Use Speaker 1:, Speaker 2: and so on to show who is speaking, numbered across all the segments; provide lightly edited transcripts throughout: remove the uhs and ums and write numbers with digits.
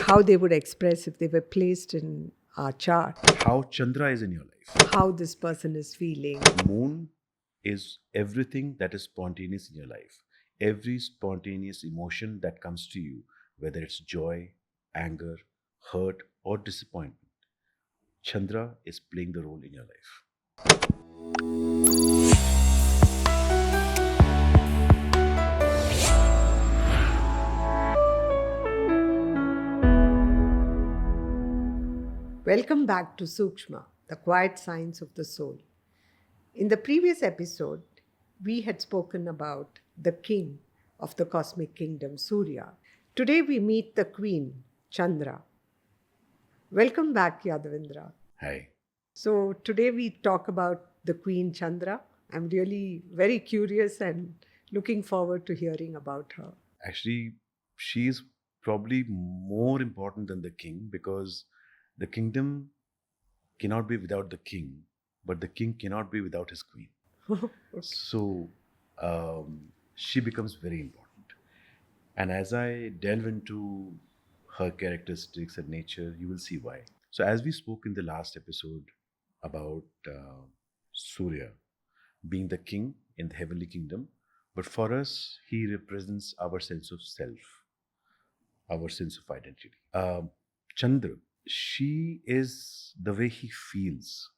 Speaker 1: how they would express if they were placed in our chart,
Speaker 2: How Chandra is in your life.
Speaker 1: how this person is feeling.
Speaker 2: Moon is everything that is spontaneous in your life. Every spontaneous emotion that comes to you, whether it's joy, anger, hurt, or disappointment. Chandra is playing the role in your life.
Speaker 1: Welcome back to Sūkṣma, the quiet science of the soul. In the previous episode, we had spoken about the king of the cosmic kingdom, Surya. Today we meet the queen, Chandra. Welcome back, Yadavindra.
Speaker 2: Hi.
Speaker 1: So today we talk about the queen Chandra. I'm really very curious and looking forward to hearing about her.
Speaker 2: Actually, she is probably more important than the king because the kingdom cannot be without the king, but the king cannot be without his queen.
Speaker 1: Okay.
Speaker 2: So she becomes very important. And as I delve into her characteristics and nature, you will see why. So, as we spoke in the last episode about Surya being the king in the heavenly kingdom, but for us, he represents our sense of self, our sense of identity. Chandra, she is the way he feels.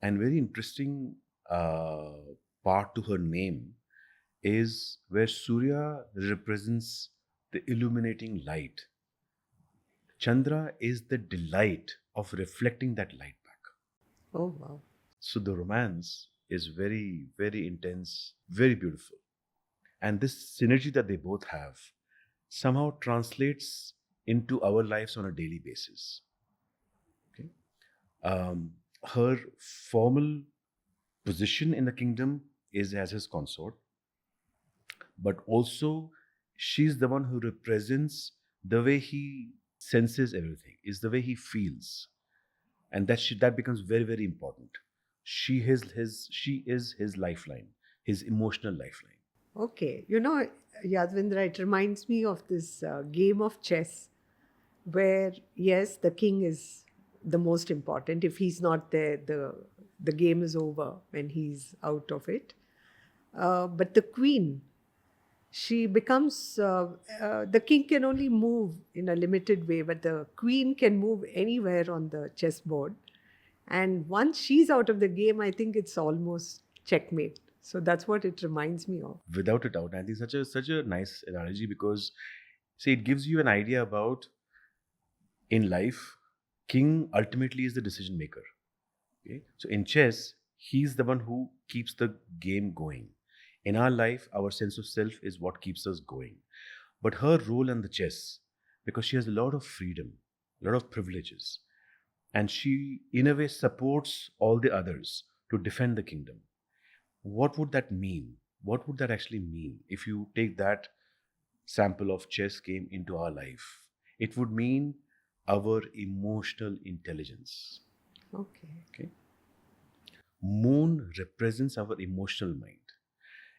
Speaker 2: And very interesting part to her name is where Surya represents the illuminating light. Chandra is the delight of reflecting that light back.
Speaker 1: Oh, wow.
Speaker 2: So the romance is very, very intense, very beautiful. And this synergy that they both have somehow translates into our lives on a daily basis. Okay? Her formal position in the kingdom is as his consort, but also she's the one who represents the way he senses everything, is the way he feels, and that becomes very, very important. She is his lifeline, his emotional lifeline.
Speaker 1: Okay. You know, Yadvindra, it reminds me of this game of chess where, yes, the king is the most important. If he's not there, the game is over when he's out of it. But the queen, she becomes, the king can only move in a limited way, but the queen can move anywhere on the chessboard. And once she's out of the game, I think it's almost checkmate. So that's what it reminds me of.
Speaker 2: Without a doubt, I think such a nice analogy because, see, it gives you an idea about in life, king ultimately is the decision maker. Okay? So in chess, he's the one who keeps the game going. In our life, our sense of self is what keeps us going. But her role in the chess, because she has a lot of freedom, a lot of privileges, and she, in a way, supports all the others to defend the kingdom. What would that mean? What would that actually mean if you take that sample of chess game into our life? It would mean our emotional intelligence.
Speaker 1: Okay.
Speaker 2: Moon represents our emotional mind.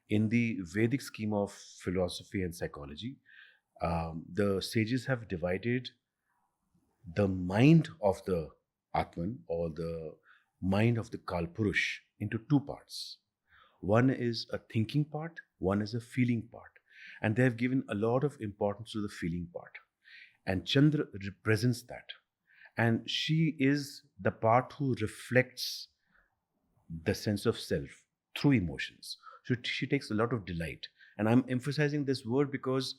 Speaker 2: In the Vedic scheme of philosophy and psychology, the sages have divided the mind of the Atman or the mind of the Kalpurush into two parts. One is a thinking part, one is a feeling part. And they have given a lot of importance to the feeling part. And Chandra represents that. And she is the part who reflects the sense of self through emotions. So she takes a lot of delight. And I'm emphasizing this word because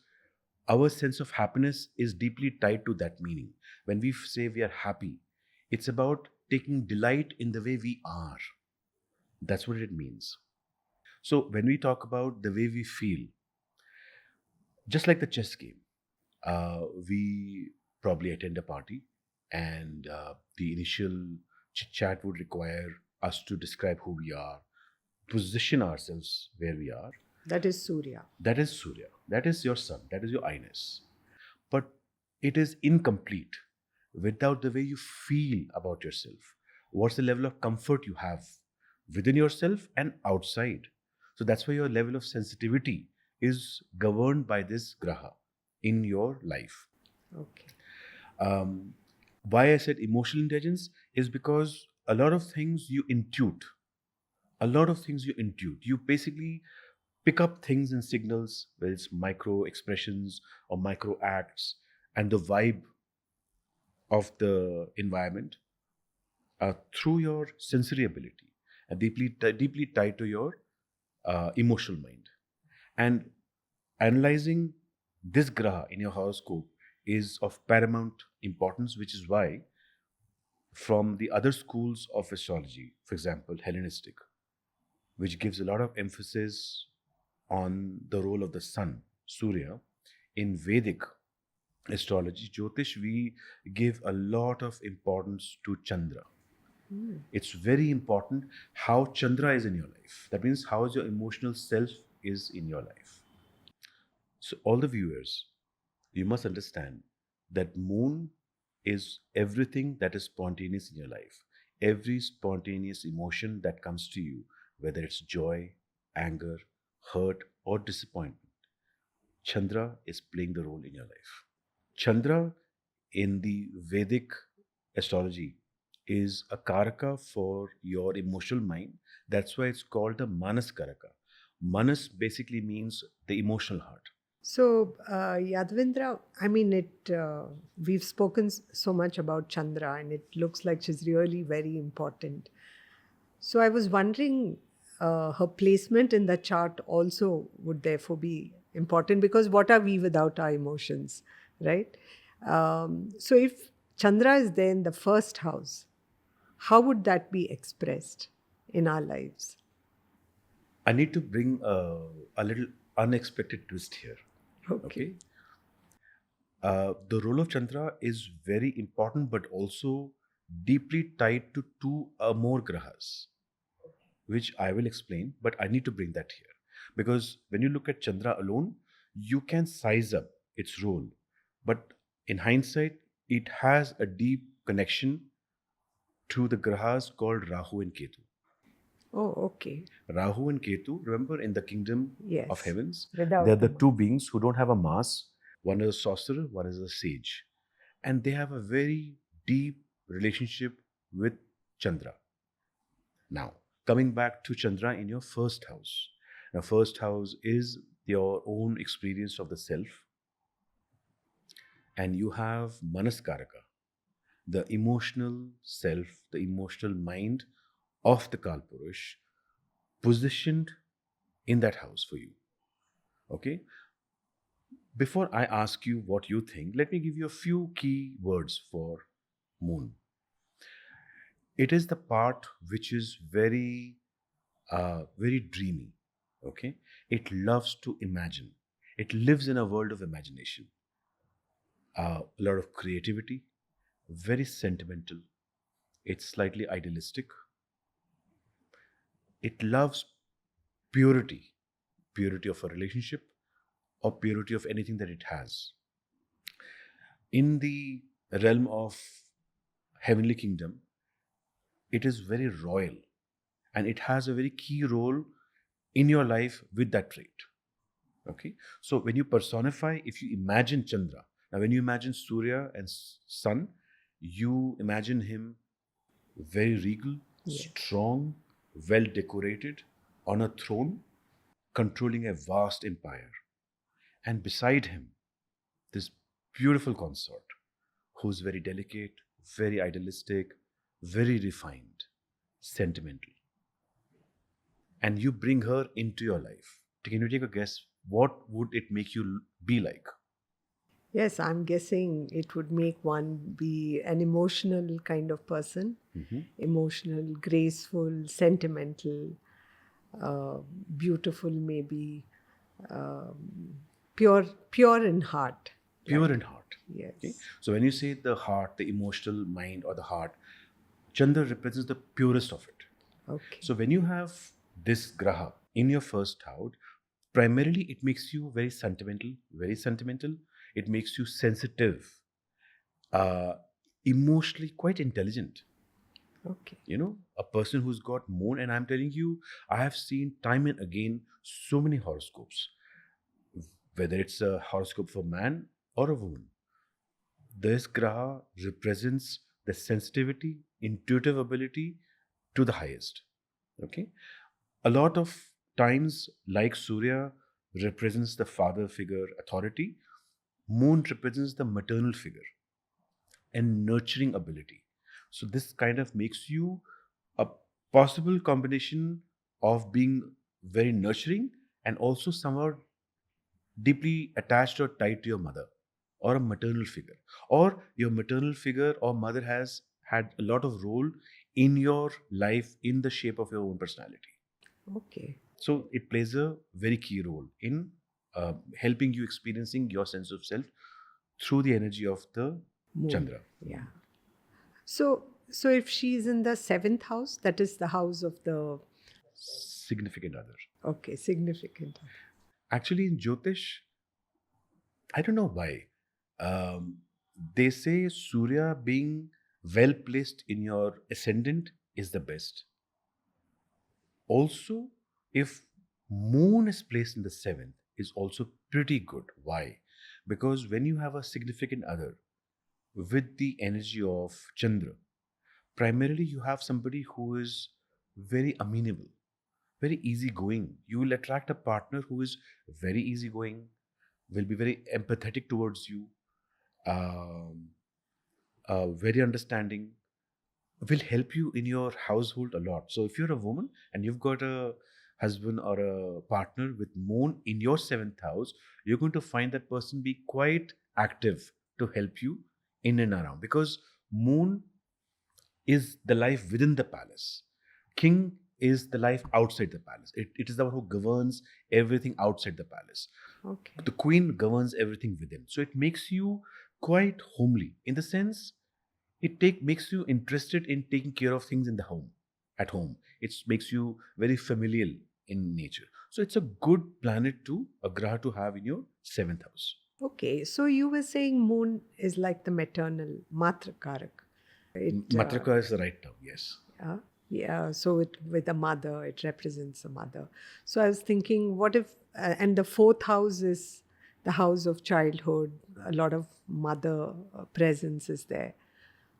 Speaker 2: our sense of happiness is deeply tied to that meaning. When we say we are happy, it's about taking delight in the way we are. That's what it means. So when we talk about the way we feel, just like the chess game, we probably attend a party and the initial chit chat would require us to describe who we are, position ourselves where we are.
Speaker 1: That is Surya.
Speaker 2: That is Surya. That is your sun. That is your I-ness. But it is incomplete without the way you feel about yourself. What's the level of comfort you have within yourself and outside? So that's why your level of sensitivity is governed by this graha in your life.
Speaker 1: Okay.
Speaker 2: Um, why I said emotional intelligence is because a lot of things you intuit. A lot of things you intuit. You basically pick up things and signals, whether it's micro expressions or micro acts, and the vibe of the environment through your sensory ability and deeply tied to your emotional mind. And analyzing this graha in your horoscope is of paramount importance, which is why from the other schools of astrology, for example, Hellenistic, which gives a lot of emphasis on the role of the sun, Surya, in Vedic astrology, Jyotish, we give a lot of importance to Chandra. It's very important how Chandra is in your life. That means how your emotional self is in your life. So, all the viewers, you must understand that moon is everything that is spontaneous in your life. Every spontaneous emotion that comes to you, whether it's joy, anger, hurt, or disappointment, Chandra is playing the role in your life. Chandra in the Vedic astrology is a Karaka for your emotional mind. That's why it's called the Manas Karaka. Manas basically means the emotional heart.
Speaker 1: So, Yadavindra, I mean, we've spoken so much about Chandra, and it looks like she's really very important. So, I was wondering, her placement in the chart also would therefore be important, because what are we without our emotions, right? So, if Chandra is there in the first house, how would that be expressed in our lives?
Speaker 2: I need to bring a little unexpected twist here.
Speaker 1: Okay.
Speaker 2: The role of Chandra is very important, but also deeply tied to two or more grahas, which I will explain, but I need to bring that here. Because when you look at Chandra alone, you can size up its role. But in hindsight, it has a deep connection to the grahas called Rahu and Ketu.
Speaker 1: Oh, okay.
Speaker 2: Rahu and Ketu, remember in the kingdom of
Speaker 1: Yes.
Speaker 2: heavens,
Speaker 1: Without
Speaker 2: they're the
Speaker 1: the
Speaker 2: two beings who don't have a mass. One is a sorcerer, one is a sage. And they have a very deep relationship with Chandra. Now, coming back to Chandra in your first house. Now, first house is your own experience of the self, and you have Manaskaraka, the emotional self, the emotional mind of the Kalpurush, positioned in that house for you. Okay? Before I ask you what you think, let me give you a few key words for moon. It is the part which is very dreamy. Okay, it loves to imagine. It lives in a world of imagination. A lot of creativity, very sentimental. It's slightly idealistic. It loves purity, purity of a relationship or purity of anything that it has. In the realm of heavenly kingdom, it is very royal and it has a very key role in your life with that trait. Okay, so when you personify, if you imagine Chandra, now when you imagine Surya and Sun, you imagine him very regal,
Speaker 1: Yes.
Speaker 2: strong, well decorated, on a throne, controlling a vast empire. And beside him, this beautiful consort who's very delicate, very idealistic, very refined, sentimental. And you bring her into your life. Can you take a guess? What would it make you be like?
Speaker 1: Yes, I'm guessing it would make one be an emotional kind of person, emotional, graceful, sentimental, uh, beautiful, maybe, pure in heart.
Speaker 2: Pure in heart.
Speaker 1: Yes.
Speaker 2: Okay? So when you say the heart, the emotional mind or the heart, Chandra represents the purest of it.
Speaker 1: Okay.
Speaker 2: So when you have this graha in your first house, primarily it makes you very sentimental, very sentimental. It makes you sensitive, uh, emotionally quite intelligent.
Speaker 1: Okay.
Speaker 2: You know, a person who's got moon, and I'm telling you, I have seen time and again so many horoscopes, whether it's a horoscope for man or a woman. this graha represents the sensitivity, intuitive ability to the highest. Okay. A lot of times, like Surya represents the father figure authority, moon represents the maternal figure and nurturing ability. So this kind of makes you a possible combination of being very nurturing and also somewhat deeply attached or tied to your mother or a maternal figure, or your maternal figure or mother has had a lot of role in your life in the shape of your own personality.
Speaker 1: Okay.
Speaker 2: So it plays a very key role in helping you experiencing your sense of self through the energy of the
Speaker 1: Moon.
Speaker 2: Chandra.
Speaker 1: Yeah. So if she's in the seventh house, that is the house of the,
Speaker 2: Significant other.
Speaker 1: okay, significant.
Speaker 2: Actually, in Jyotish, I don't know why. Um, they say Surya being well placed in your ascendant is the best. Also, if Moon is placed in the seventh, is also pretty good. Why? Because when you have a significant other with the energy of Chandra, primarily you have somebody who is very amenable, very easygoing. You will attract a partner who is very easygoing, will be very empathetic towards you, um, very understanding, will help you in your household a lot. So if you're a woman and you've got a husband or a partner with moon in your seventh house, you're going to find that person be quite active to help you in and around, because moon is the life within the palace. King is the life outside the palace. It is the one who governs everything outside the palace.
Speaker 1: Okay.
Speaker 2: The queen governs everything within. So it makes you quite homely in the sense makes you interested in taking care of things in the home, at home. It makes you very familial in nature. So it's a good planet to a graha to have in your seventh house.
Speaker 1: Okay. So you were saying moon is like the maternal Matra Karak. It
Speaker 2: Matraka is the right term, yes.
Speaker 1: yeah, yeah. So it with a mother, it represents a mother. So I was thinking, what if and the fourth house is the house of childhood. A lot of mother presence is there.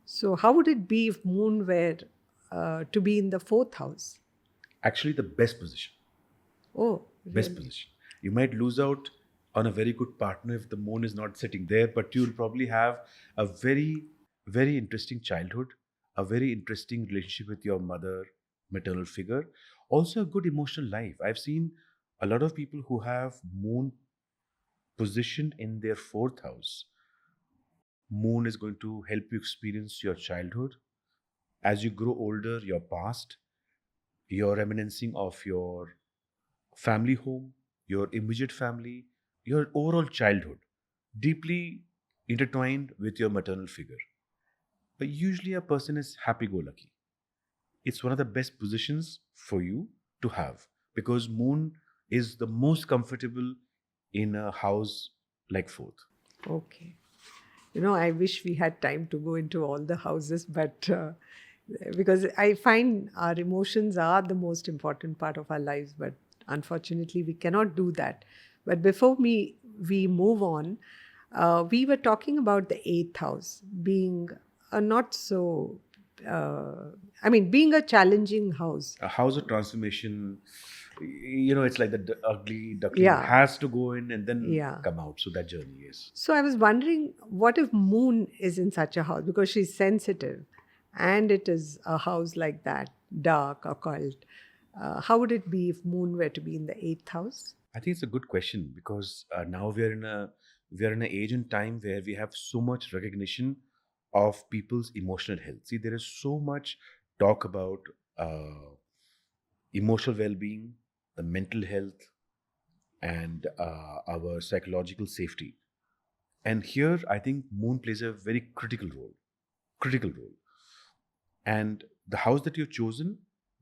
Speaker 1: So how would it be if moon were to be in the fourth house?
Speaker 2: Actually, the best position.
Speaker 1: Oh,
Speaker 2: Best
Speaker 1: really?
Speaker 2: position. You might lose out on a very good partner if the moon is not sitting there, but you'll probably have a very, very interesting childhood, a very interesting relationship with your mother, maternal figure, also a good emotional life. I've seen a lot of people who have moon positioned in their fourth house. Moon is going to help you experience your childhood. As you grow older, your past, your reminiscing of your family home, your immediate family, your overall childhood, deeply intertwined with your maternal figure. But usually, a person is happy go lucky. It's one of the best positions for you to have, because moon is the most comfortable in a house like fourth.
Speaker 1: Okay. You know, I wish we had time to go into all the houses, but because I find our emotions are the most important part of our lives, but unfortunately, we cannot do that. But before we move on, we were talking about the eighth house being a not so, being a challenging house.
Speaker 2: A house of transformation, it's like the ugly duckling
Speaker 1: Yeah,
Speaker 2: has to go in and then
Speaker 1: yeah.
Speaker 2: come out. So that journey is.
Speaker 1: So I was wondering, what if Moon is in such a house because she's sensitive, and it is a house like that, dark, occult. How would it be if Moon were to be in the eighth house?
Speaker 2: I think it's a good question, because now we are in an age and time where we have so much recognition of people's emotional health. See, there is so much talk about uh, emotional well-being, the mental health, and our psychological safety. And here, I think Moon plays a very critical role. Critical role. And the house that you've chosen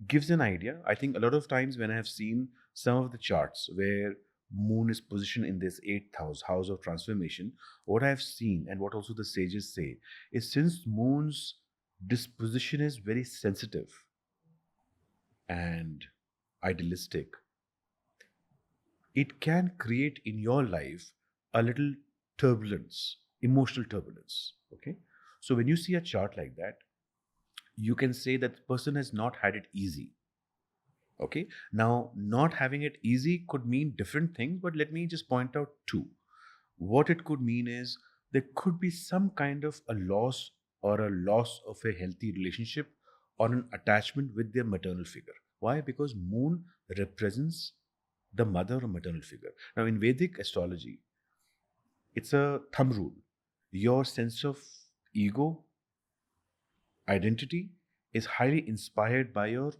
Speaker 2: gives an idea. I think a lot of times when I have seen some of the charts where moon is positioned in this eighth house, house of transformation, what I have seen and what also the sages say is, since moon's disposition is very sensitive and idealistic, it can create in your life a little turbulence emotional turbulence. Okay, so when you see a chart like that, you can say that the person has not had it easy. Okay, now not having it easy could mean different things, but let me just point out two. What it could mean is there could be some kind of a loss or a loss of a healthy relationship or an attachment with their maternal figure. Why? Because moon represents the mother or maternal figure. Now, in Vedic astrology, it's a thumb rule. Your sense of ego, identity, is highly inspired by your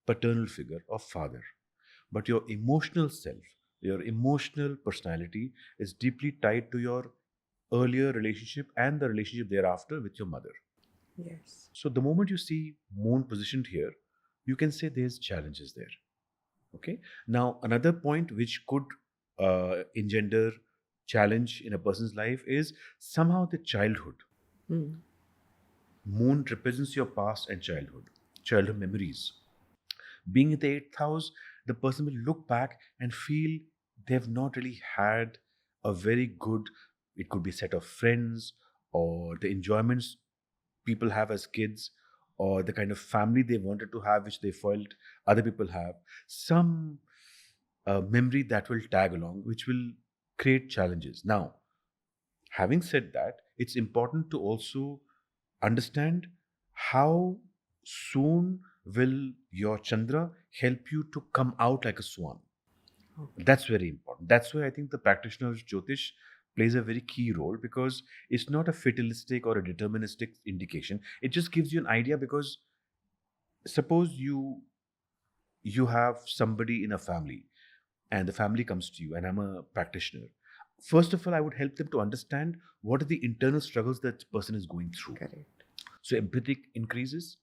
Speaker 2: paternal figure or father. But your emotional self, your emotional personality is deeply tied to your earlier relationship and the relationship thereafter with your mother.
Speaker 1: Yes.
Speaker 2: So the moment you see moon positioned here, you can say there's challenges there. Okay. Now another point which could engender challenge in a person's life is somehow the childhood.
Speaker 1: Mm.
Speaker 2: Moon represents your past and childhood memories. Being in the eighth house, the person will look back and feel they've not really had a very good, it could be set of friends or the enjoyments people have as kids or the kind of family they wanted to have, which they felt other people have. Some memory that will tag along, which will create challenges. Now, having said that, it's important to also understand how soon will your Chandra help you to come out like a swan.
Speaker 1: Okay.
Speaker 2: That's very important. That's why I think the practitioner of Jyotish plays a very key role, because it's not a fatalistic or a deterministic indication. It just gives you an idea, because suppose you have somebody in a family and the family comes to you and I'm a practitioner. First of all, I would help them to understand what are the internal struggles that person is going through.
Speaker 1: Correct.
Speaker 2: So empathy increases,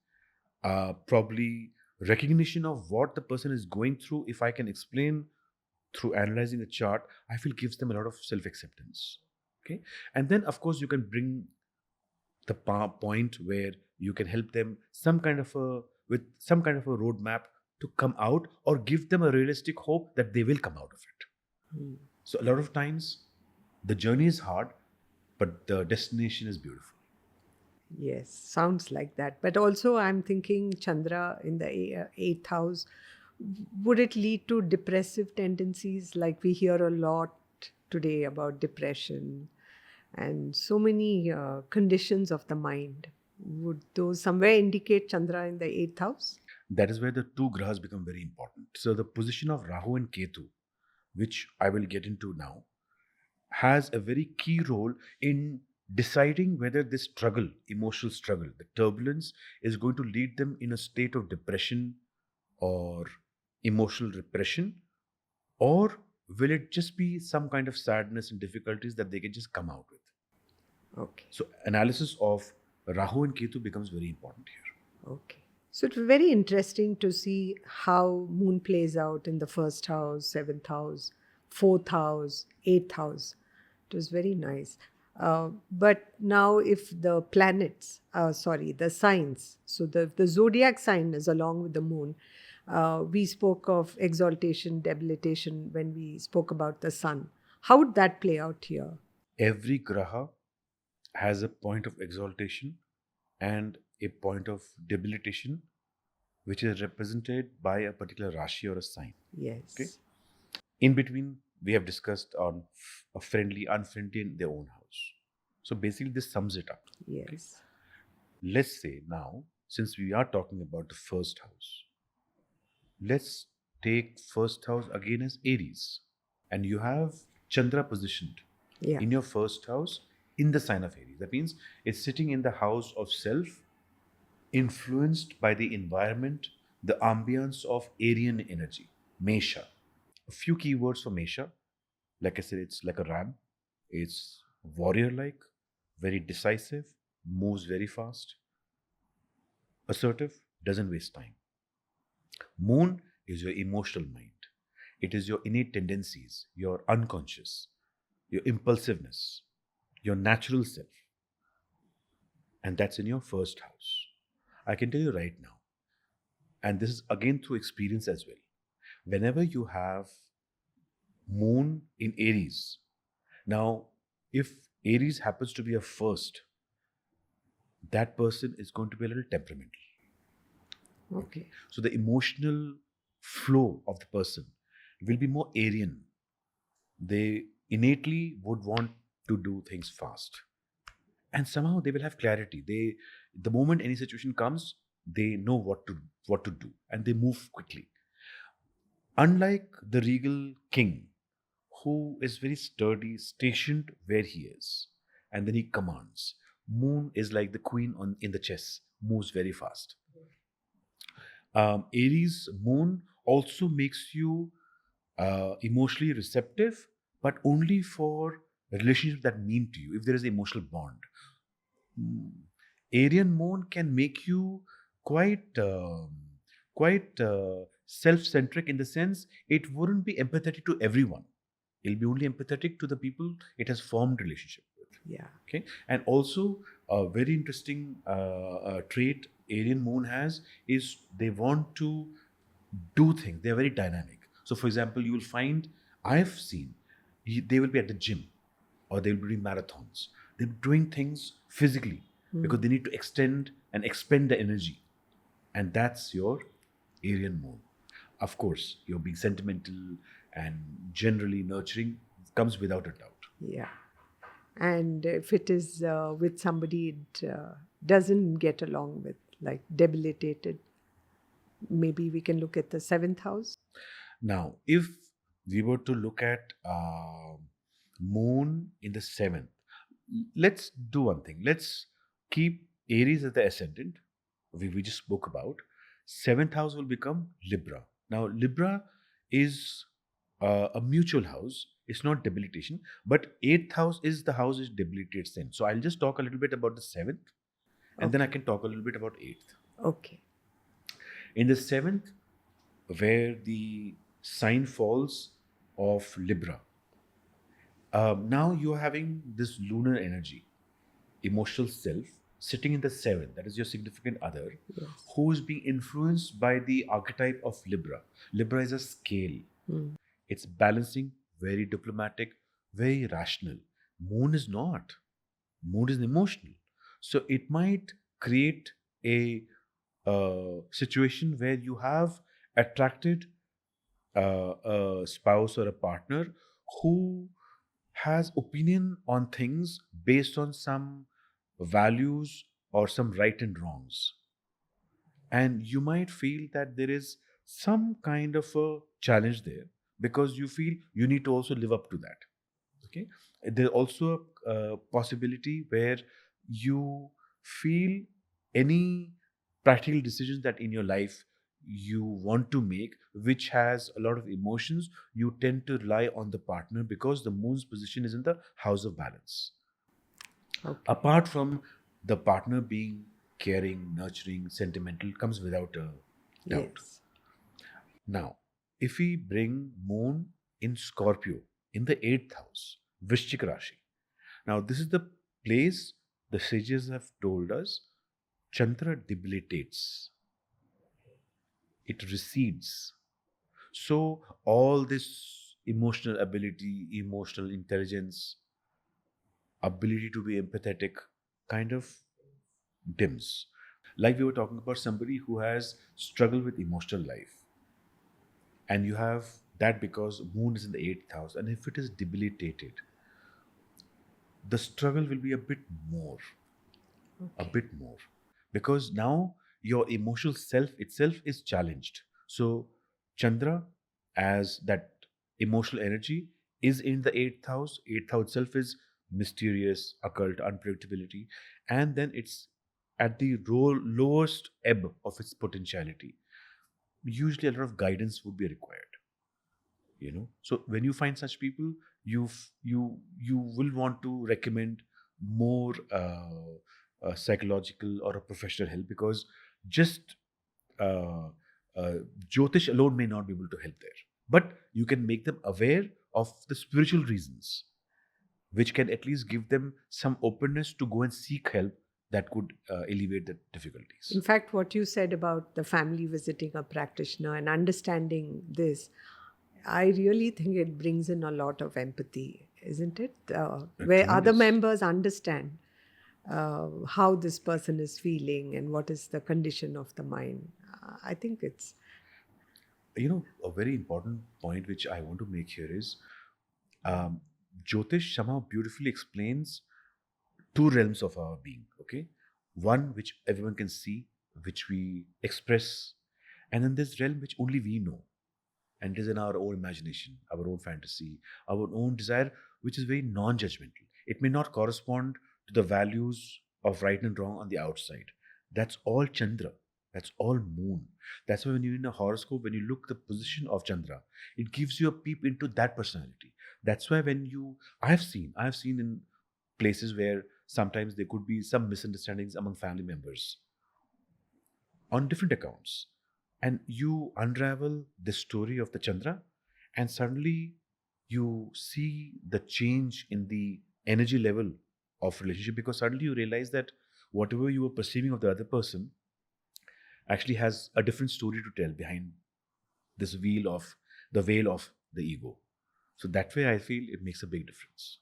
Speaker 2: probably recognition of what the person is going through. If I can explain through analyzing the chart, I feel gives them a lot of self-acceptance. Okay, and then of course you can bring the point where you can help them some kind of a with some kind of a roadmap to come out, or give them a realistic hope that they will come out of it.
Speaker 1: Mm.
Speaker 2: So a lot of times the journey is hard, but the destination is beautiful.
Speaker 1: Yes, sounds like that. But also, I'm thinking Chandra in the eighth house, would it lead to depressive tendencies? Like we hear a lot today about depression and so many conditions of the mind. Would those somewhere indicate Chandra in the eighth house?
Speaker 2: That is where the two grahas become very important. So the position of Rahu and Ketu, which I will get into now, has a very key role in deciding whether this struggle, emotional struggle, the turbulence, is going to lead them in a state of depression or emotional repression, or will it just be some kind of sadness and difficulties that they can just come out with.
Speaker 1: Okay.
Speaker 2: So analysis of Rahu and Ketu becomes very important here.
Speaker 1: Okay. So it was very interesting to see how moon plays out in the first house, seventh house, fourth house, eighth house. It was very nice. But now, if the planets, the signs, so the zodiac sign is along with the moon. We spoke of exaltation, debilitation when we spoke about the sun. How would that play out here?
Speaker 2: Every graha has a point of exaltation and a point of debilitation, which is represented by a particular rashi or a sign. Okay.
Speaker 1: Yes.
Speaker 2: In between, we have discussed on a friendly, unfriendly in their own house. So basically, this sums it up. Okay.
Speaker 1: Yes.
Speaker 2: Let's say now, since we are talking about the first house, let's take first house again as Aries. And you have Chandra positioned
Speaker 1: Yeah.
Speaker 2: in your first house in the sign of Aries. That means it's sitting in the house of self, influenced by the environment, the ambience of Aryan energy, Mesha. A few keywords for Mesha. Like I said, it's like a ram. It's warrior like, very decisive, moves very fast, assertive, doesn't waste time. Moon is your emotional mind. It is your innate tendencies, your unconscious, your impulsiveness, your natural self. And that's in your first house. I can tell you right now, and this is again through experience as well. Whenever you have moon in Aries, now if Aries happens to be a first, that person is going to be a little temperamental.
Speaker 1: Okay.
Speaker 2: So the emotional flow of the person will be more Aryan. They innately would want to do things fast. And somehow they will have clarity. The moment any situation comes, they know what to do, and they move quickly. Unlike the regal king, who is very sturdy, stationed where he is, and then he commands. Moon is like the queen in the chess, moves very fast. Aries moon also makes you emotionally receptive, but only for relationships that mean to you. If there is an emotional bond, Mm, Aryan moon can make you quite self-centric, in the sense it wouldn't be empathetic to everyone. It'll be only empathetic to the people it has formed relationship with.
Speaker 1: Yeah.
Speaker 2: Okay, and also a very interesting trait Aryan moon has is they want to do things. They are very dynamic. So, for example, you will find I've seen they will be at the gym, or they will be doing marathons. They're doing things physically because they need to extend and expend the energy, and that's your Aryan moon. Of course, you're being sentimental and generally nurturing comes without a doubt.
Speaker 1: Yeah. And if it is with somebody it doesn't get along with, like debilitated, maybe we can look at the seventh house.
Speaker 2: Now, if we were to look at moon in the seventh, let's do one thing. Let's keep Aries as the ascendant. We just spoke about. Seventh house will become Libra. Now, Libra is a mutual house. It's not debilitation, but eighth house is the house which debilitates them. So I'll just talk a little bit about the seventh, and then I
Speaker 1: Okay.
Speaker 2: can talk a little bit about eighth.
Speaker 1: Okay.
Speaker 2: In the seventh, where the sign falls of Libra, now you're having this lunar energy, emotional self, sitting in the seventh, that is your significant other,
Speaker 1: Yes.
Speaker 2: who is being influenced by the archetype of Libra. Libra is a scale, it's balancing, very diplomatic, very rational. Moon is not. Moon is emotional. So it might create a situation where you have attracted a spouse or a partner who has opinion on things based on some values or some right and wrongs, and you might feel that there is some kind of a challenge there because you feel you need to also live up to that. Okay, there's also a possibility where you feel any practical decisions that in your life you want to make, which has a lot of emotions, you tend to rely on the partner because the moon's position is in the house of balance.
Speaker 1: Okay.
Speaker 2: Apart from the partner being caring, nurturing, sentimental, comes without a doubt.
Speaker 1: Yes.
Speaker 2: Now, if we bring moon in Scorpio in the eighth house, Vrishchik Rashi. Now, this is the place the sages have told us Chandra debilitates, it recedes. So, all this emotional ability, emotional intelligence, ability to be empathetic kind of dims. Like we were talking about somebody who has struggled with emotional life, and you have that because moon is in the eighth house, and if it is debilitated, the struggle will be a bit more, a
Speaker 1: Okay.
Speaker 2: bit more, because now your emotional self itself is challenged. So Chandra, as that emotional energy, is in the eighth house. Eighth house itself is mysterious, occult, unpredictability, and then it's at the lowest ebb of its potentiality. Usually, a lot of guidance would be required. So when you find such people, you will want to recommend more psychological or a professional help, because just uh, uh, Jyotish alone may not be able to help there, but you can make them aware of the spiritual reasons, which can at least give them some openness to go and seek help that could alleviate the difficulties.
Speaker 1: In fact, what you said about the family visiting a practitioner and understanding this, I really think it brings in a lot of empathy. isn't it? Where other
Speaker 2: Tremendous.
Speaker 1: members understand how this person is feeling and what is the condition of the mind. I think it's
Speaker 2: A very important point which I want to make here is um, Jyotish somehow beautifully explains two realms of our being, okay? One which everyone can see, which we express, and then this realm which only we know. And it is in our own imagination, our own fantasy, our own desire, which is very non judgmental. It may not correspond to the values of right and wrong on the outside. That's all Chandra. That's all moon. That's why when you're in a horoscope, when you look the position of Chandra, it gives you a peep into that personality. That's why when I've seen in places where sometimes there could be some misunderstandings among family members on different accounts. And you unravel the story of the Chandra, and suddenly you see the change in the energy level of relationship, because suddenly you realize that whatever you were perceiving of the other person actually has a different story to tell behind this veil of the ego. So that way I feel it makes a big difference.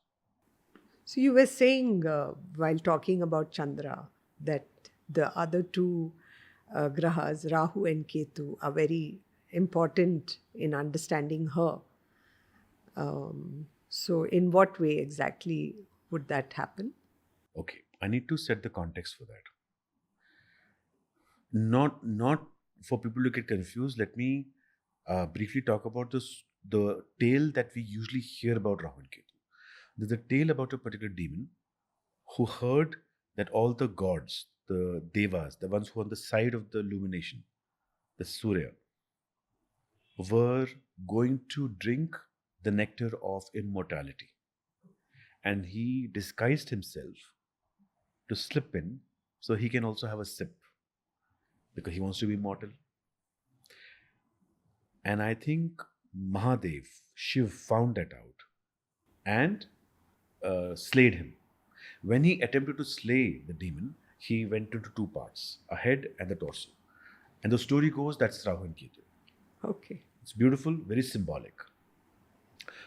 Speaker 1: so. You were saying while talking about Chandra that the other two grahas, Rahu and Ketu, are very important in understanding her. So, in what way exactly would that happen?
Speaker 2: Okay, I need to set the context for that. Not for people to get confused. Let me briefly talk about the tale that we usually hear about Rahu and Ketu. There's a tale about a particular demon who heard that all the gods, the devas, the ones who are on the side of the illumination, the Surya, were going to drink the nectar of immortality. And he disguised himself to slip in so he can also have a sip because he wants to be immortal. And I think Mahadev, Shiv, found that out and slayed him. When he attempted to slay the demon, he went into two parts, a head and the torso. And the story goes that's Rahu and Ketu.
Speaker 1: Okay.
Speaker 2: It's beautiful, very symbolic.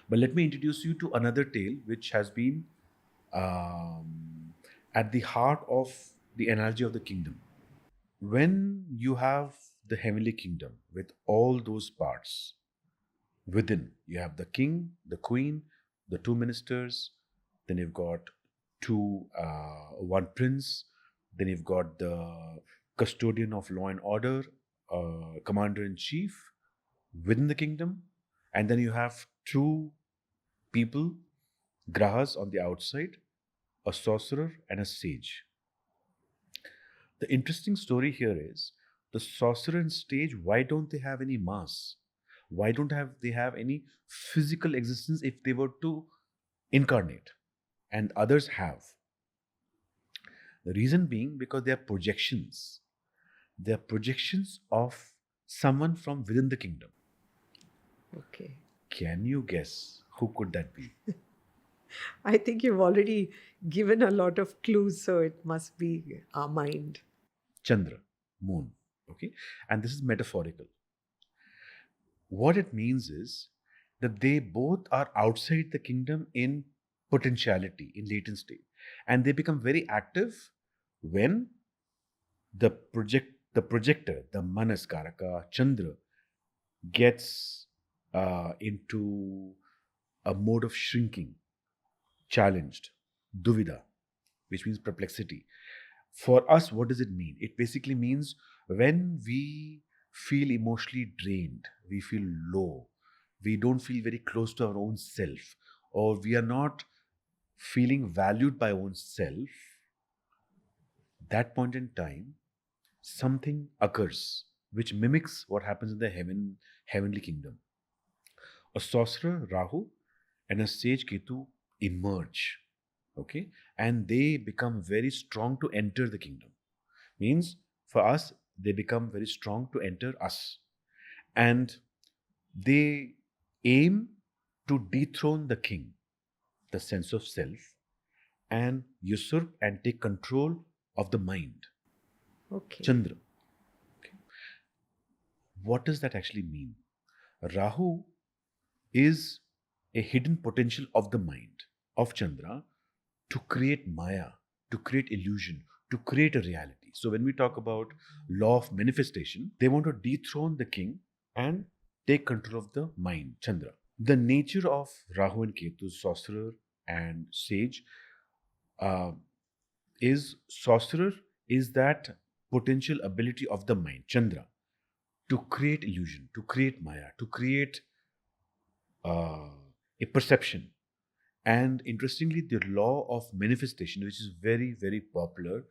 Speaker 2: But let me introduce you to another tale which has been at the heart of the analogy of the kingdom. When you have the heavenly kingdom with all those parts, within you have the king, the queen, the two ministers, then you've got one prince, then you've got the custodian of law and order, commander in chief within the kingdom, and then you have two people, grahas on the outside, a sorcerer and a sage. The interesting story here is the sorcerer and sage, why don't they have any mass? Why don't have they have any physical existence if they were to incarnate? And others have. The reason being because they are projections. They are projections of someone from within the kingdom.
Speaker 1: Okay.
Speaker 2: Can you guess who could that be?
Speaker 1: I think you've already given a lot of clues, so it must be our mind.
Speaker 2: Chandra, moon. Okay? And this is metaphorical. What it means is that they both are outside the kingdom in potentiality, in latent state. And they become very active when the projector, the Manas Karaka, Chandra, gets into a mode of shrinking, challenged, duvida, which means perplexity. For us, what does it mean? It basically means when we feel emotionally drained, we feel low, we don't feel very close to our own self, or we are not feeling valued by our own self, that point in time, something occurs which mimics what happens in the heavenly kingdom. A sorcerer, Rahu, and a sage, Ketu, emerge. Okay? And they become very strong to enter the kingdom. Means for us, they become very strong to enter us. And they aim to dethrone the king, the sense of self, and usurp and take control of the mind.
Speaker 1: Okay.
Speaker 2: Chandra. Okay. What does that actually mean? Rahu is a hidden potential of the mind. of Chandra to create Maya, to create illusion, to create a reality. So when we talk about law of manifestation, they want to dethrone the king and take control of the mind, Chandra. The nature of Rahu and Ketu, sorcerer and sage, uh, is sorcerer is that potential ability of the mind, Chandra, to create illusion, to create Maya, to create uh, a perception. And interestingly, the law of manifestation, which is very, very popular,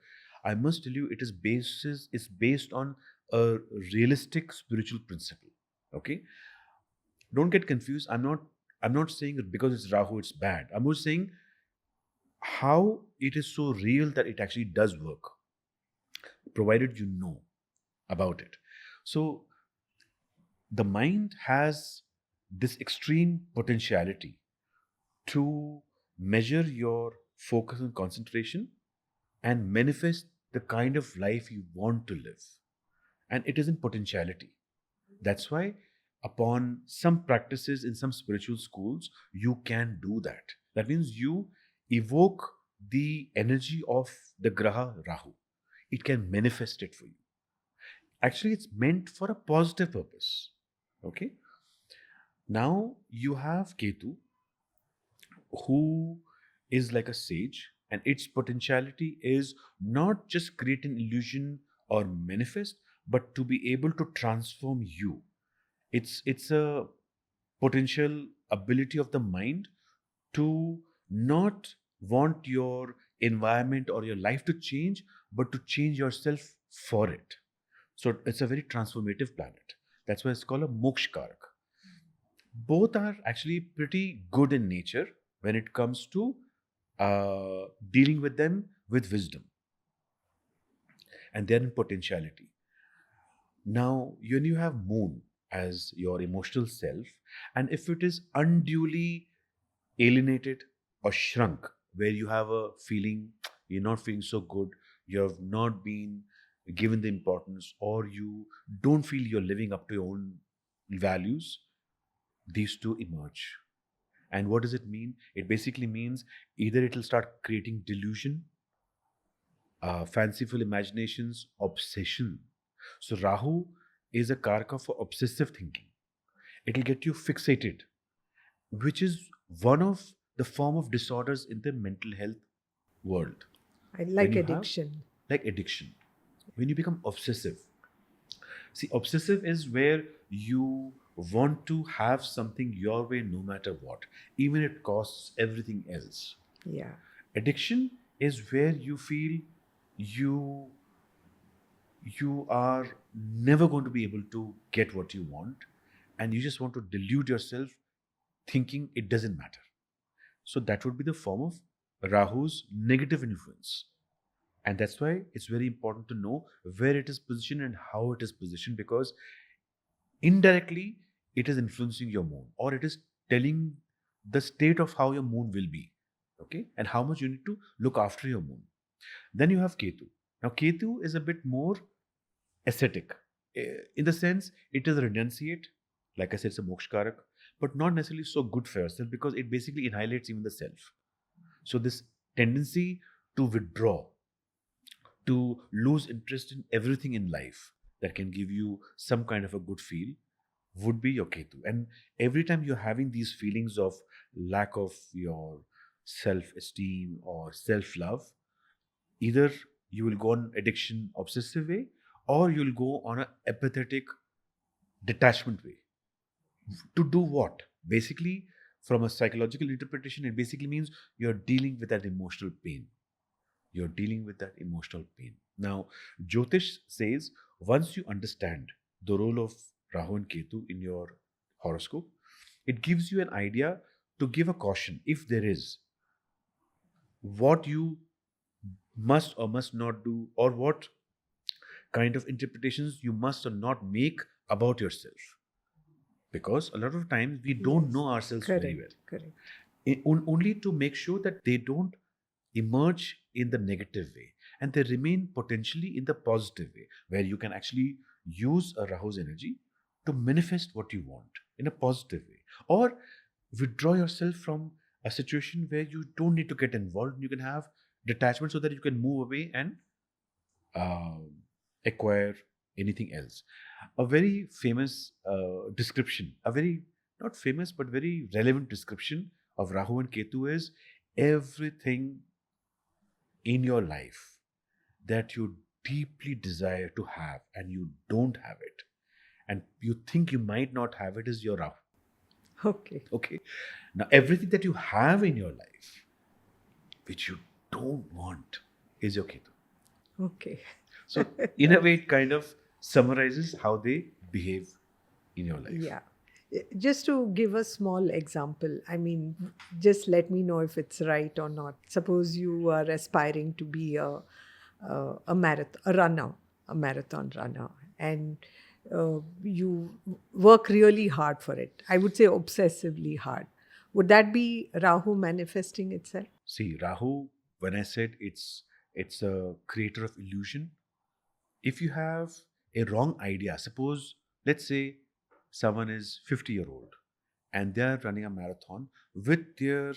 Speaker 2: I must tell you, is based on a realistic spiritual principle. Okay, don't get confused. I'm not saying that because it's Rahu, it's bad. I'm just saying how it is so real that it actually does work, provided you know about it. So the mind has this extreme potentiality to measure your focus and concentration and manifest the kind of life you want to live. And it is in potentiality. That's why, upon some practices in some spiritual schools, you can do that. That means you evoke the energy of the Graha Rahu. It can manifest it for you. Actually, it's meant for a positive purpose. Okay? Now you have Ketu, who is like a sage, and its potentiality is not just create an illusion or manifest, but to be able to transform you. It's a potential ability of the mind to not want your environment or your life to change, but to change yourself for it. So it's a very transformative planet. That's why it's called a Mokshkarak. Both are actually pretty good in nature when it comes to dealing with them with wisdom, and they're in potentiality. Now, when you have moon as your emotional self, and if it is unduly alienated or shrunk, where you have a feeling you're not feeling so good, you have not been given the importance, or you don't feel you're living up to your own values, these two emerge. And what does it mean? It basically means either it'll start creating delusion, fanciful imaginations, obsession. So Rahu is a karaka for obsessive thinking. It'll get you fixated, which is one of the form of disorders in the mental health world.
Speaker 1: I
Speaker 2: When
Speaker 1: like
Speaker 2: you have
Speaker 1: addiction.
Speaker 2: like addiction, when you become obsessive. See, obsessive is where you want to have something your way no matter what, even if it costs everything else.
Speaker 1: Yeah.
Speaker 2: Addiction is where you feel you you are never going to be able to get what you want, and you just want to delude yourself thinking it doesn't matter. So that would be the form of Rahu's negative influence. And that's why it's very important to know where it is positioned and how it is positioned, because indirectly it is influencing your moon, or it is telling the state of how your moon will be. Okay, and how much you need to look after your moon. Then you have Ketu. Now Ketu is a bit more ascetic, in the sense it is renunciate. Like I said, it's a mokshkarak, but not necessarily so good for yourself, because it basically annihilates even the self. So this tendency to withdraw, to lose interest in everything in life that can give you some kind of a good feel, would be your Ketu. And every time you're having these feelings of lack of your self esteem or self love, either you will go on addiction, obsessive way, or you'll go on a apathetic detachment way. To do what? Basically, from a psychological interpretation, it basically means you're dealing with that emotional pain. You're dealing with that emotional pain. Now, Jyotish says once you understand the role of Rahu and Ketu in your horoscope, it gives you an idea to give a caution if there is, what you must or must not do, or what kind of interpretations you must or not make about yourself. Because a lot of times we don't
Speaker 1: Yes.
Speaker 2: know ourselves very well.
Speaker 1: Correct. Correct.
Speaker 2: Only to make sure that they don't emerge in the negative way, and they remain potentially in the positive way, where you can actually use a Rahu's energy to manifest what you want in a positive way, or withdraw yourself from a situation where you don't need to get involved. You can have detachment so that you can move away and acquire anything else. A very famous description, a very not famous but very relevant description of Rahu and Ketu is everything in your life that you deeply desire to have and you don't have it, and you think you might not have it, is your Rahu.
Speaker 1: Okay.
Speaker 2: Okay. Now, everything that you have in your life which you don't want is your Ketu.
Speaker 1: Okay.
Speaker 2: So, in a way, it kind of summarizes how they behave in your life.
Speaker 1: Yeah. Just to give a small example, I mean, just let me know if it's right or not. Suppose you are aspiring to be a marathon runner, and you work really hard for it. I would say obsessively hard. Would that be Rahu manifesting itself?
Speaker 2: See, Rahu, when I said it's a creator of illusion, if you have a wrong idea, suppose, let's say someone is 50-year-old and they are running a marathon with their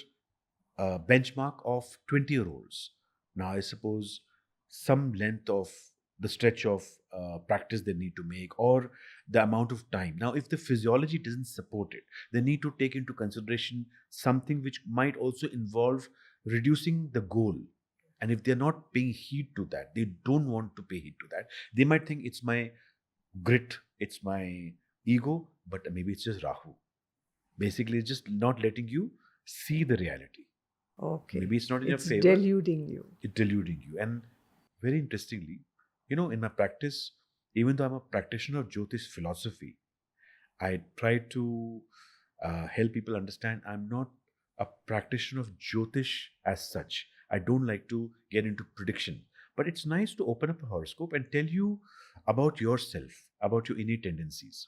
Speaker 2: benchmark of 20-year-olds. Now, I suppose some length of the stretch of practice they need to make, or the amount of time. Now, if the physiology doesn't support it, they need to take into consideration something which might also involve reducing the goal. And if they're not paying heed to that, they don't want to pay heed to that. They might think it's my grit, it's my ego, but maybe it's just Rahu. Basically, it's just not letting you see the reality.
Speaker 1: Okay.
Speaker 2: Maybe it's not in your
Speaker 1: It's
Speaker 2: favor.
Speaker 1: deluding you.
Speaker 2: It's deluding you. And very interestingly, in my practice, even though I'm a practitioner of Jyotish philosophy, I try to help people understand I'm not a practitioner of Jyotish as such. I don't like to get into prediction. But it's nice to open up a horoscope and tell you about yourself, about your innate tendencies.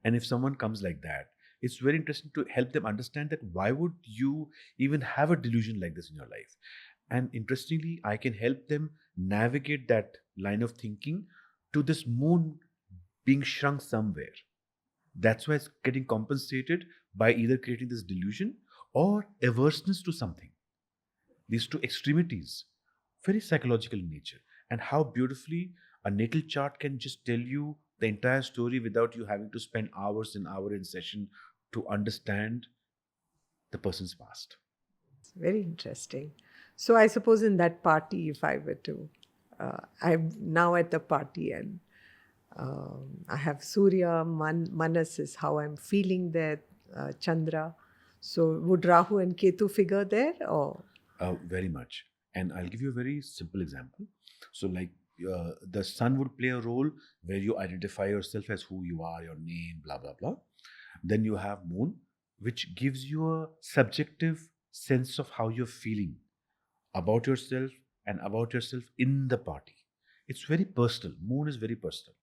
Speaker 2: And if someone comes like that, it's very interesting to help them understand that why would you even have a delusion like this in your life? And interestingly, I can help them navigate that line of thinking to this moon being shrunk somewhere. That's why it's getting compensated by either creating this delusion or averseness to something. These two extremities, very psychological in nature. And how beautifully a natal chart can just tell you the entire story without you having to spend hours and hours in session to understand the person's past.
Speaker 1: It's very interesting. So I suppose in that party, if I were to, I'm now at the party and I have Surya, Manas is how I'm feeling there, Chandra. So would Rahu and Ketu figure there or?
Speaker 2: Very much. And I'll give you a very simple example. So, like the sun would play a role where you identify yourself as who you are, your name, blah, blah, blah. Then you have moon, which gives you a subjective sense of how you're feeling about yourself and about yourself in the party. It's very personal. Moon is very personal.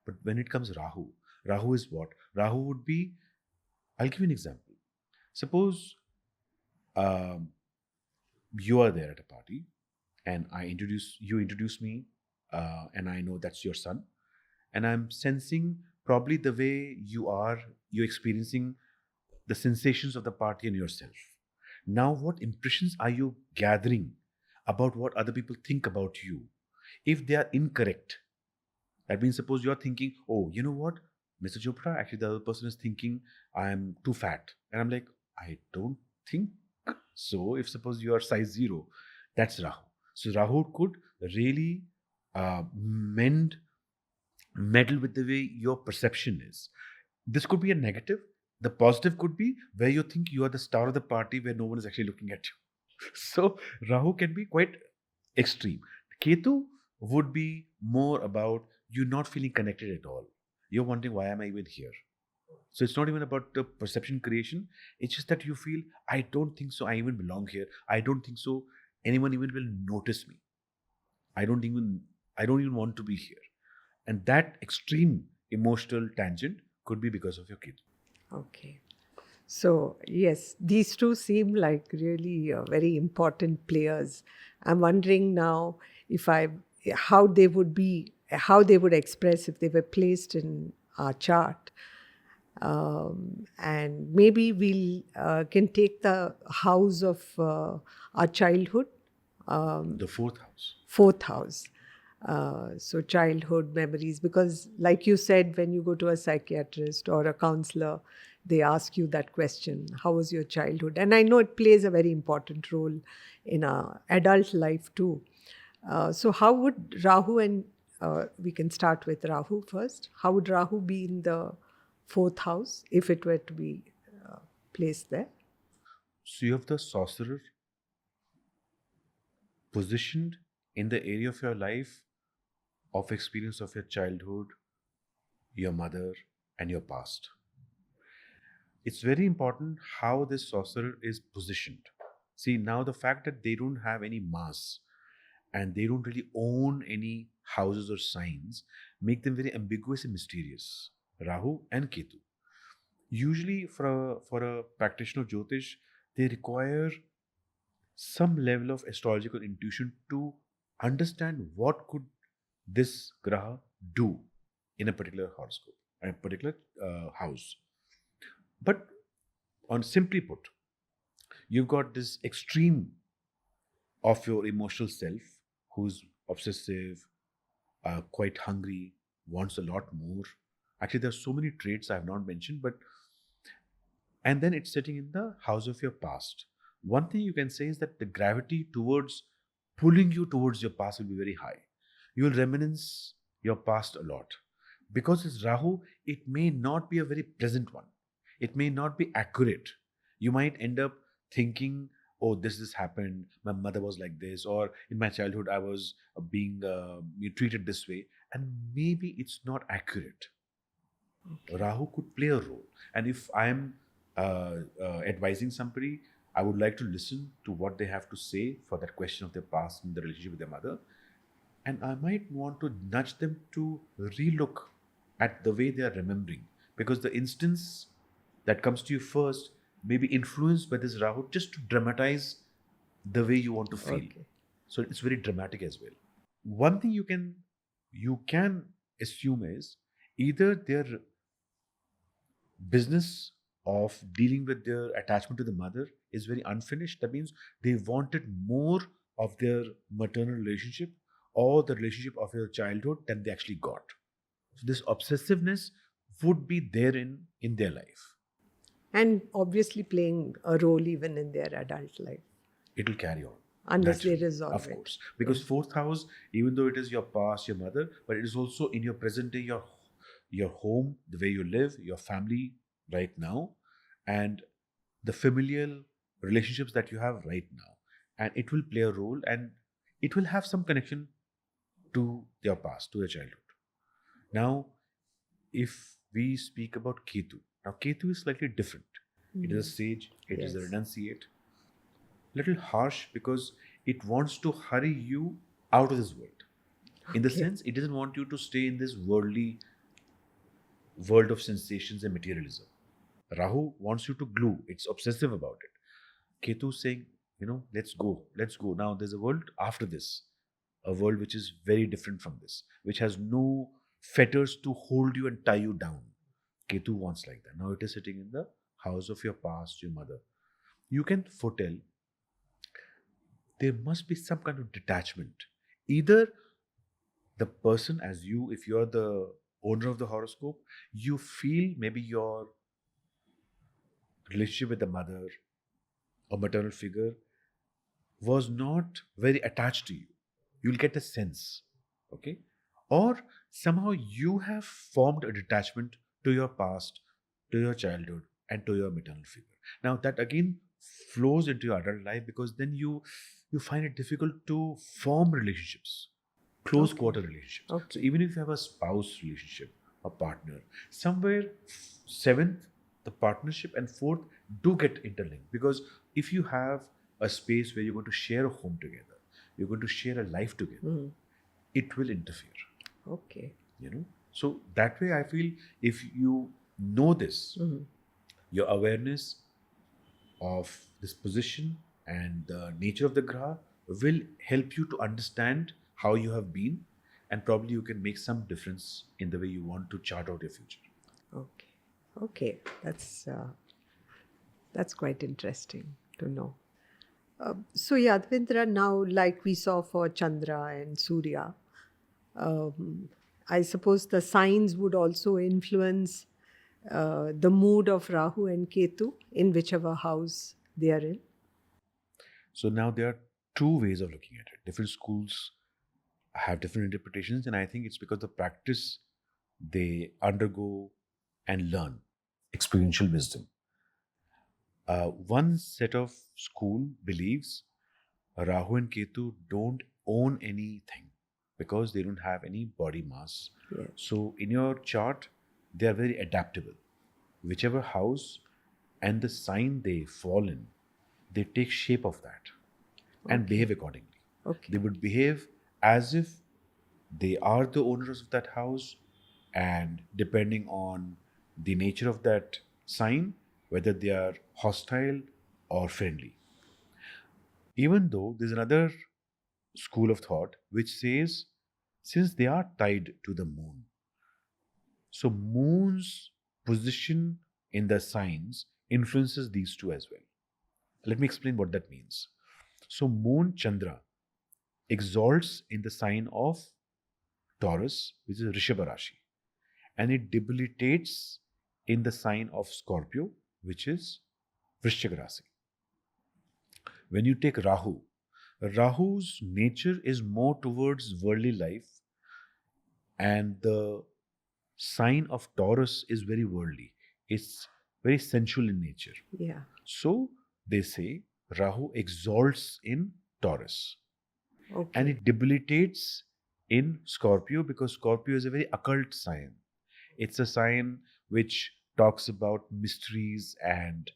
Speaker 2: But when it comes Rahu, Rahu is what? Rahu would be, I'll give you an example. Suppose um, you are there at a party and you introduce me, and I know that's your son, and I'm sensing probably the way you're experiencing the sensations of the party and yourself. Now, what impressions are you gathering about what other people think about you? If they are incorrect, that means suppose you're thinking, oh, you know what, Mr. Chopra, actually the other person is thinking I'm too fat. And I'm like, I don't think so. If suppose you are size 0, that's Rahu. So Rahu could really meddle with the way your perception is. This could be a negative. The positive could be where you think you are the star of the party where no one is actually looking at you. So Rahu can be quite extreme. Ketu would be more about you not feeling connected at all. You're wondering, why am I even here? So it's not even about the perception creation. It's just that you feel, I don't think so I even belong here. I don't think so anyone even will notice me. I don't even want to be here. And that extreme emotional tangent could be because of your kid.
Speaker 1: Okay. So, yes, these two seem like really very important players. I'm wondering now if how they would express if they were placed in our chart. And maybe we can take the house of our childhood,
Speaker 2: The fourth house.
Speaker 1: fourth house. So childhood memories, because like you said, when you go to a psychiatrist or a counselor, they ask you that question, how was your childhood? And I know it plays a very important role in our adult life too. So how would Rahu and we can start with Rahu first. How would Rahu be in the fourth house if it were to be placed there?
Speaker 2: So you have the sorcerer positioned in the area of your life of experience of your childhood, your mother, and your past. It's very important how this sorcerer is positioned. See, now the fact that they don't have any mass and they don't really own any houses or signs make them very ambiguous and mysterious. Rahu and Ketu. Usually, for a practitioner of Jyotish, they require some level of astrological intuition to understand what could this graha do in a particular horoscope, a particular house. But on simply put, you've got this extreme of your emotional self who's obsessive, quite hungry, wants a lot more. Actually, there's so many traits I have not mentioned, but and then it's sitting in the house of your past. One thing you can say is that the gravity towards pulling you towards your past will be very high. You will reminisce your past a lot. Because it's Rahu, it may not be a very pleasant one. It may not be accurate. You might end up thinking, oh, this happened, my mother was like this, or in my childhood I was being treated this way, and maybe it's not accurate. Rahu could play a role. And if I'm advising somebody, I would like to listen to what they have to say for that question of their past and the relationship with their mother. And I might want to nudge them to relook at the way they are remembering. Because the instance that comes to you first may be influenced by this Rahu just to dramatize the way you want to feel.
Speaker 1: Okay.
Speaker 2: So it's very dramatic as well. One thing you can assume is either their business of dealing with their attachment to the mother is very unfinished. That means they wanted more of their maternal relationship or the relationship of their childhood than they actually got. So this obsessiveness would be there in their life.
Speaker 1: And obviously playing a role even in their adult life,
Speaker 2: It will carry on.
Speaker 1: unless they
Speaker 2: Naturally,
Speaker 1: resolve
Speaker 2: of
Speaker 1: it.
Speaker 2: course, because fourth house, even though it is your past, your mother, but it is also in your present day, your home, the way you live, your family right now, and the familial relationships that you have right now, and it will play a role, and it will have some connection to your past, to your childhood. Now, if we speak about Ketu, now Ketu is slightly different. It is a sage. It is a
Speaker 1: Yes.
Speaker 2: renunciate. Little harsh because it wants to hurry you out of this world. In the
Speaker 1: Okay.
Speaker 2: sense, it doesn't want you to stay in this worldly world of sensations and materialism. Rahu wants you to glue. It's obsessive about it. Ketu saying, let's go. Now there's a world after this, a world which is very different from this, which has no fetters to hold you and tie you down. Ketu wants like that. Now it is sitting in the house of your past, your mother. You can foretell there must be some kind of detachment. Either the person, as you, if you're the owner of the horoscope, you feel maybe your relationship with the mother or maternal figure was not very attached to you. You'll get a sense, okay? Or somehow you have formed a detachment to your past, to your childhood, and to your maternal figure. Now that again flows into your adult life because then you find it difficult to form relationships, close
Speaker 1: Okay.
Speaker 2: quarter relationships. So
Speaker 1: Okay.
Speaker 2: even if you have a spouse relationship, a partner, somewhere seventh, the partnership, and fourth do get interlinked because if you have a space where you're going to share a home together, you're going to share a life together, it will interfere.
Speaker 1: Okay.
Speaker 2: So that way I feel if you know this, your awareness of this position and the nature of the graha will help you to understand how you have been, and probably you can make some difference in the way you want to chart out your future.
Speaker 1: Okay. Okay, that's quite interesting to know. So Yadvindra, now like we saw for Chandra and Surya, um, I suppose the signs would also influence the mood of Rahu and Ketu in whichever house they are in.
Speaker 2: So now there are two ways of looking at it. Different schools have different interpretations, and I think it's because the practice they undergo and learn experiential wisdom. One set of school believes Rahu and Ketu don't own anything because they don't have any body mass.
Speaker 1: Yes.
Speaker 2: So in your chart, they are very adaptable. Whichever house and the sign they fall in, they take shape of that and
Speaker 1: Okay.
Speaker 2: behave accordingly. They
Speaker 1: Okay.
Speaker 2: would behave as if they are the owners of that house, and depending on the nature of that sign, whether they are hostile or friendly. Even though there's another school of thought which says since they are tied to the moon, so moon's position in the signs influences these two as well. Let me explain what that means. So moon Chandra exalts in the sign of Taurus, which is Rishabha Rashi, and it debilitates in the sign of Scorpio, which is Vrishchiga Rashi. When you take Rahu, Rahu's nature is more towards worldly life, and the sign of Taurus is very worldly. It's very sensual in nature.
Speaker 1: Yeah.
Speaker 2: So they say Rahu exalts in Taurus and
Speaker 1: Okay.
Speaker 2: it debilitates in Scorpio because Scorpio is a very occult sign. It's a sign which talks about mysteries and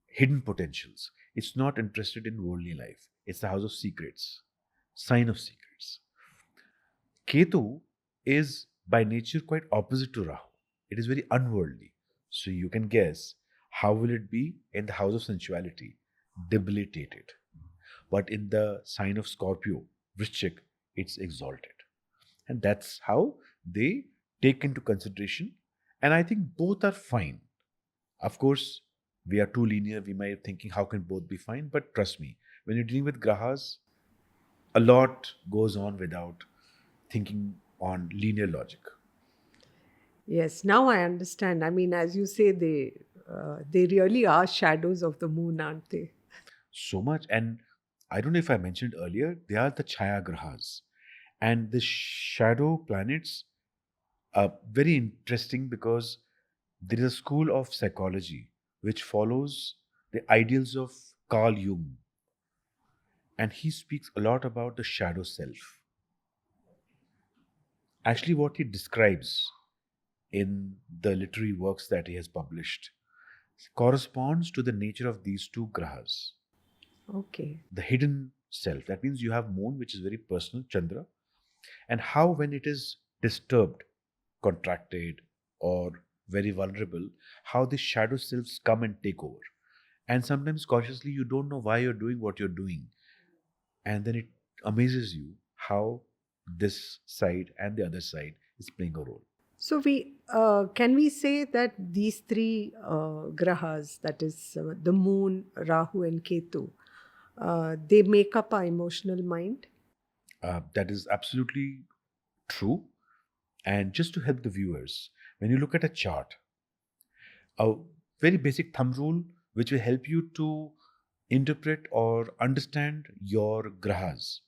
Speaker 2: hidden potentials. It's not interested in worldly life. It's the house of secrets, sign of secrets. Ketu is by nature quite opposite to Rahu. It is very unworldly. So you can guess how will it be in the house of sensuality? Debilitated. But in the sign of Scorpio, Vrishchik, it's exalted. And that's how they take into consideration. And I think both are fine. Of course, we are too linear. We might be thinking, how can both be fine? But trust me, when you're dealing with grahas, a lot goes on without thinking on linear logic.
Speaker 1: Yes. Now I understand. I mean, as you say, they really are shadows of the moon, aren't they?
Speaker 2: So much. And I don't know if I mentioned earlier, they are the Chaya grahas. And the shadow planets are very interesting because there is a school of psychology which follows the ideals of Carl Jung. And he speaks a lot about the shadow self. Actually, what he describes in the literary works that he has published corresponds to the nature of these two grahas.
Speaker 1: Okay.
Speaker 2: The hidden self. That means you have moon, which is very personal, Chandra, and how when it is disturbed, contracted, or very vulnerable, how the shadow selves come and take over. And sometimes consciously you don't know why you're doing what you're doing. And then it amazes you how this side and the other side is playing a role.
Speaker 1: So we can we say that these three grahas, that is the moon, Rahu, and Ketu, they make up our emotional mind.
Speaker 2: That is absolutely true. And just to help the viewers, when you look at a chart, a very basic thumb rule which will help you to interpret or understand your grahas,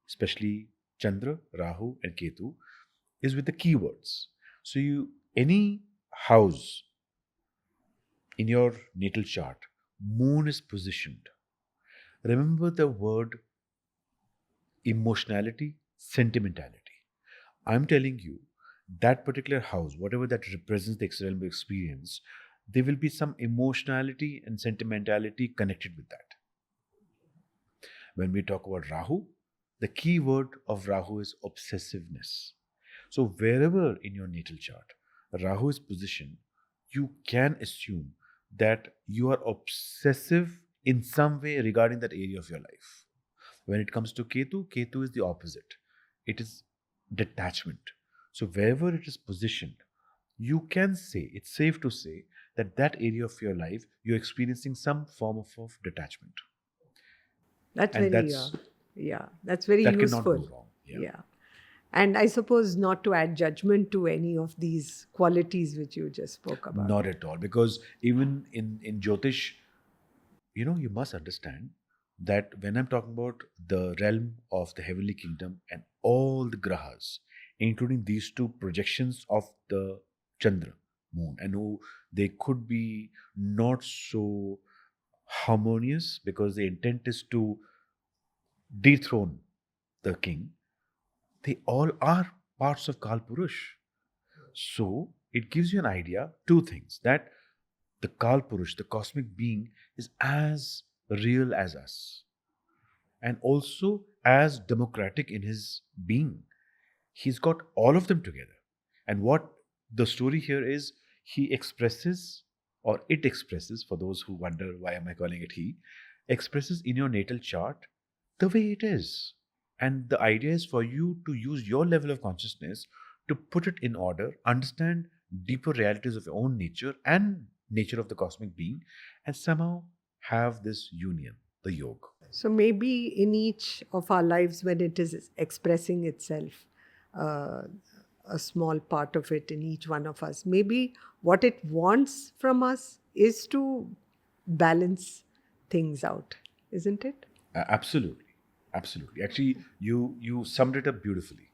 Speaker 2: especially Chandra, Rahu, and Ketu, is with the keywords. So you any house in your natal chart, moon is positioned. Remember the word emotionality, sentimentality. I'm telling you, that particular house, whatever that represents the external experience, there will be some emotionality and sentimentality connected with that. When we talk about Rahu, the key word of Rahu is obsessiveness. So, wherever in your natal chart Rahu is positioned, you can assume that you are obsessive in some way regarding that area of your life. When it comes to Ketu, Ketu is the opposite. It is detachment. So, wherever it is positioned, you can say, it's safe to say, that area of your life you're experiencing some form of detachment.
Speaker 1: That's
Speaker 2: And
Speaker 1: very, that's very
Speaker 2: that cannot
Speaker 1: useful.
Speaker 2: go wrong.
Speaker 1: Yeah. And I suppose not to add judgment to any of these qualities which you just spoke about.
Speaker 2: Not at all. Because even in Jyotish, you must understand that when I'm talking about the realm of the heavenly kingdom and all the grahas, including these two projections of the Chandra, moon, and who they could be not so harmonious because the intent is to dethrone the king, they all are parts of Kal Purush. So it gives you an idea, two things, that the Kal Purush, the cosmic being, is as real as us and also as democratic in his being. He's got all of them together. And what the story here is, he expresses, or it expresses, for those who wonder why am I calling it he, expresses in your natal chart the way it is. And the idea is for you to use your level of consciousness to put it in order, understand deeper realities of your own nature and nature of the cosmic being, and somehow have this union, the yoga.
Speaker 1: So maybe in each of our lives, when it is expressing itself, uh, a small part of it in each one of us, maybe what it wants from us is to balance things out, isn't it?
Speaker 2: Absolutely. Absolutely. Actually, you summed it up beautifully.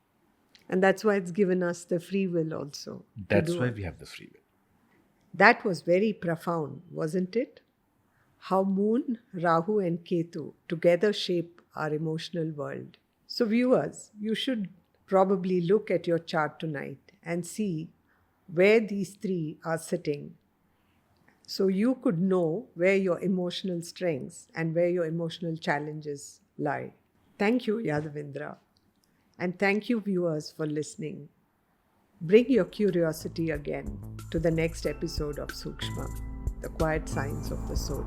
Speaker 1: And that's why it's given us the free will also.
Speaker 2: That's why we have the free will.
Speaker 1: That was very profound, wasn't it? How Moon, Rahu and Ketu together shape our emotional world. So viewers, you should probably look at your chart tonight and see where these three are sitting, so you could know where your emotional strengths and where your emotional challenges lie. Thank you, Yadavindra. And thank you, viewers, for listening. Bring your curiosity again to the next episode of Sūkṣma, the quiet science of the soul.